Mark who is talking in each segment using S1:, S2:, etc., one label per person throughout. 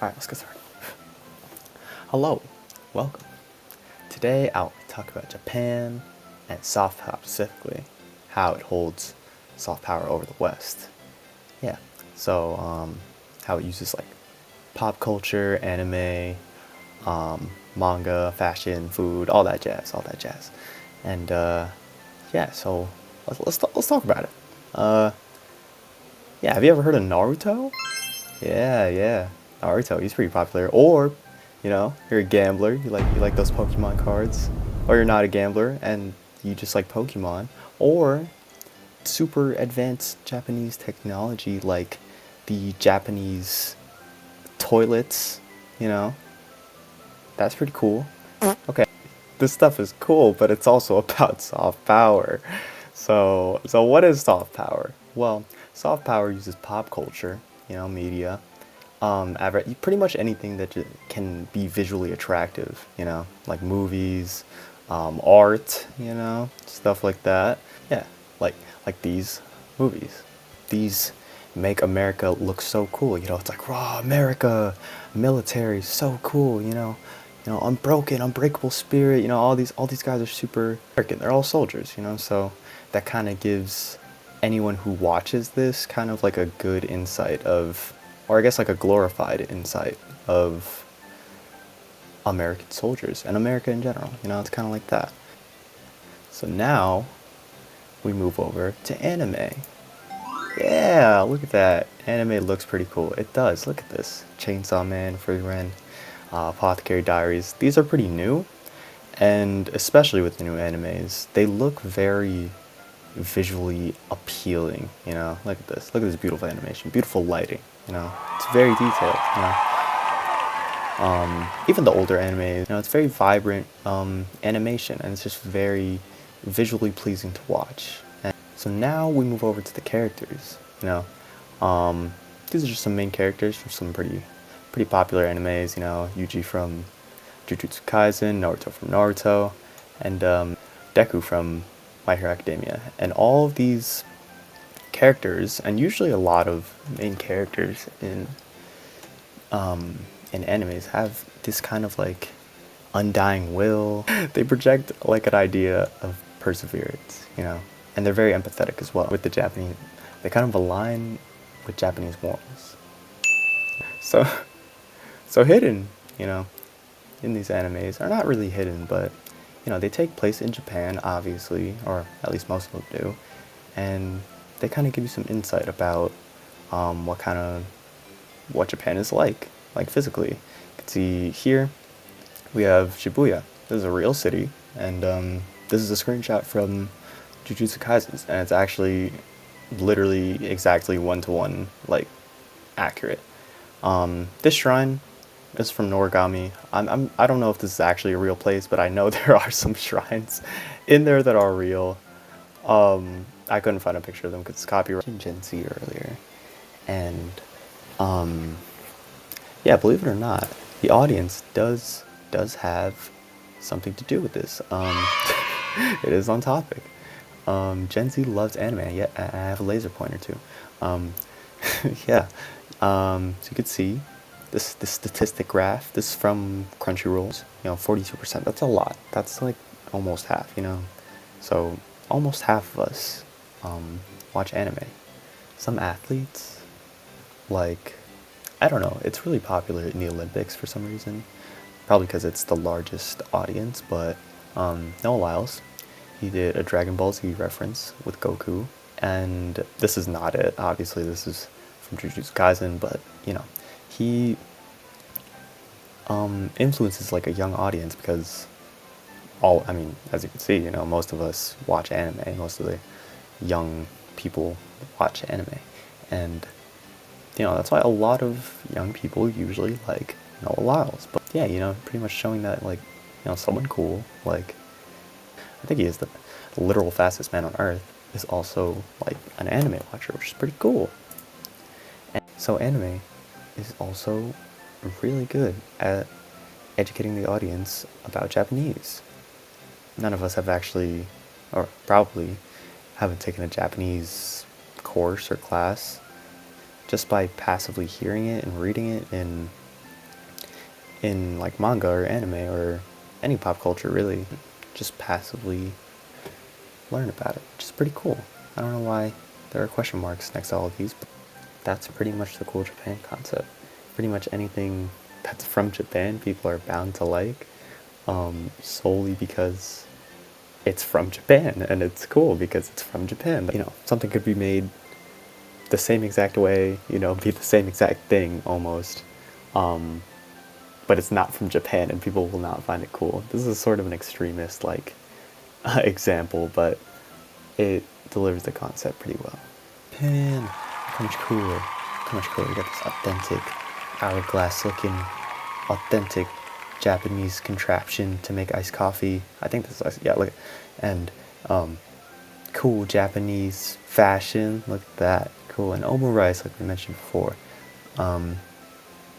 S1: Alright, let's get started. Hello, welcome. Today I'll talk about Japan and soft power specifically, how it holds soft power over the West. Yeah, so how it uses like pop culture, anime, manga, fashion, food, all that jazz. And yeah, so let's talk about it. Yeah, have you ever heard of Naruto? Yeah. Naruto, he's pretty popular. Or, you're a gambler, you like those Pokemon cards. Or you're not a gambler and you just like Pokemon. Or super advanced Japanese technology like the Japanese toilets, you know? That's pretty cool. Okay, this stuff is cool, but it's also about soft power. So what is soft power? Well, soft power uses pop culture, media, pretty much anything that can be visually attractive, like movies, art, stuff like that. Yeah, like these movies. These make America look so cool. It's like raw America, military, so cool. Unbroken, unbreakable spirit. All these guys are super American. They're all soldiers. So that kind of gives anyone who watches this kind of like a good insight of, or I guess like a glorified insight of American soldiers and America in general. It's kind of like that. So now we move over to anime. Yeah, look at that. Anime looks pretty cool. It does. Look at this. Chainsaw Man, Frieren, Apothecary Diaries. These are pretty new, and especially with the new animes, they look very visually appealing. Look at this. Look at this beautiful animation, beautiful lighting. It's very detailed. Even the older anime, it's very vibrant animation, and it's just very visually pleasing to watch. And so now we move over to the characters. These are just some main characters from some pretty popular animes. Yuji from Jujutsu Kaisen, Naruto from Naruto, and Deku from My Hero Academia. And all of these characters, and usually a lot of main characters in animes, have this kind of like undying will. They project like an idea of perseverance, and they're very empathetic as well with the Japanese. They kind of align with Japanese morals. So hidden, in these animes are not really hidden, but they take place in Japan, obviously, or at least most of them do, and they kind of give you some insight about what Japan is like physically. You can see here we have Shibuya. This is a real city, and this is a screenshot from Jujutsu Kaisen, and it's actually literally exactly one-to-one accurate. This shrine is from Noragami. I don't know if this is actually a real place, but I know there are some shrines in there that are real. I couldn't find a picture of them because it's copyrighted. Gen Z earlier, and yeah, believe it or not, the audience does have something to do with this. It is on topic. Gen Z loves anime. Yeah, I have a laser pointer too. Yeah. So you could see this statistic graph. This is from Crunchyroll. 42%. That's a lot. That's like almost half. So almost half of us watch anime. Some athletes, I don't know, it's really popular in the Olympics for some reason. Probably because it's the largest audience, but Noah Lyles, he did a Dragon Ball Z reference with Goku, and this is not it. Obviously, this is from Jujutsu Kaisen, but, he influences like a young audience because as you can see, most of us watch anime. Most of the young people watch anime, and that's why a lot of young people usually like Noah Lyles. But yeah, pretty much showing that someone cool, I think he is the literal fastest man on earth, is also an anime watcher, which is pretty cool. And so anime is also really good at educating the audience about Japanese. None of us have actually, or probably haven't taken a Japanese course or class. Just by passively hearing it and reading it in in like manga or anime or any pop culture really. Just passively learn about it, which is pretty cool. I don't know why there are question marks next to all of these, but that's pretty much the cool Japan concept. Pretty much anything that's from Japan, people are bound to like, solely because it's from Japan, and it's cool because it's from Japan. You know, something could be made the same exact way, you know, be the same exact thing almost, but it's not from Japan, and people will not find it cool. This is sort of an extremist, like, example, but it delivers the concept pretty well. Japan, how much cooler, how much cooler. You got this authentic, hourglass-looking, authentic Japanese contraption to make iced coffee. I think this is, yeah, look, and cool Japanese fashion. Look at that, cool, and omurice, like we mentioned before.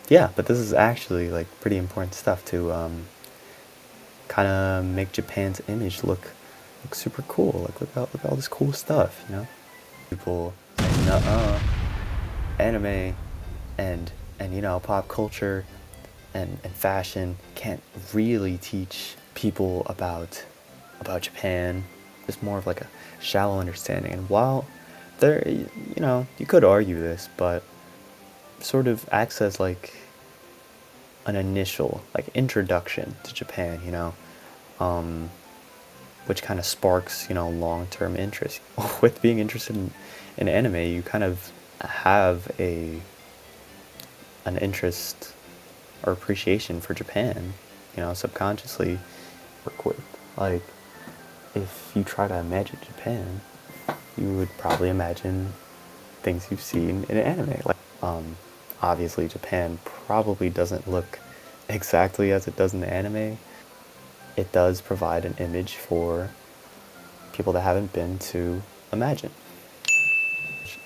S1: Yeah, but this is actually like pretty important stuff to kind of make Japan's image look super cool. Like look at all this cool stuff, you know. People say, nuh-uh, anime and you know, pop culture and fashion can't really teach people about Japan. It's more of like a shallow understanding. And while there, you know, you could argue this, but sort of acts as like an initial, like, introduction to Japan, you know, which kind of sparks, you know, long-term interest. With being interested in anime, you kind of have an interest or appreciation for Japan, you know, subconsciously. Work with, like, if you try to imagine Japan, you would probably imagine things you've seen in anime. Like, obviously Japan probably doesn't look exactly as it does in the anime. It does provide an image for people that haven't been to imagine.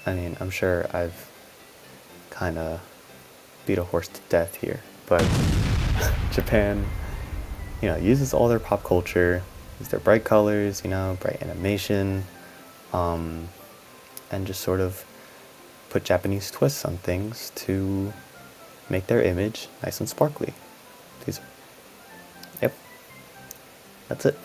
S1: I mean, I'm sure I've kind of beat a horse to death here, but Japan, you know, uses all their pop culture, uses their bright colors, you know, bright animation, and just sort of put Japanese twists on things to make their image nice and sparkly. Yep, that's it.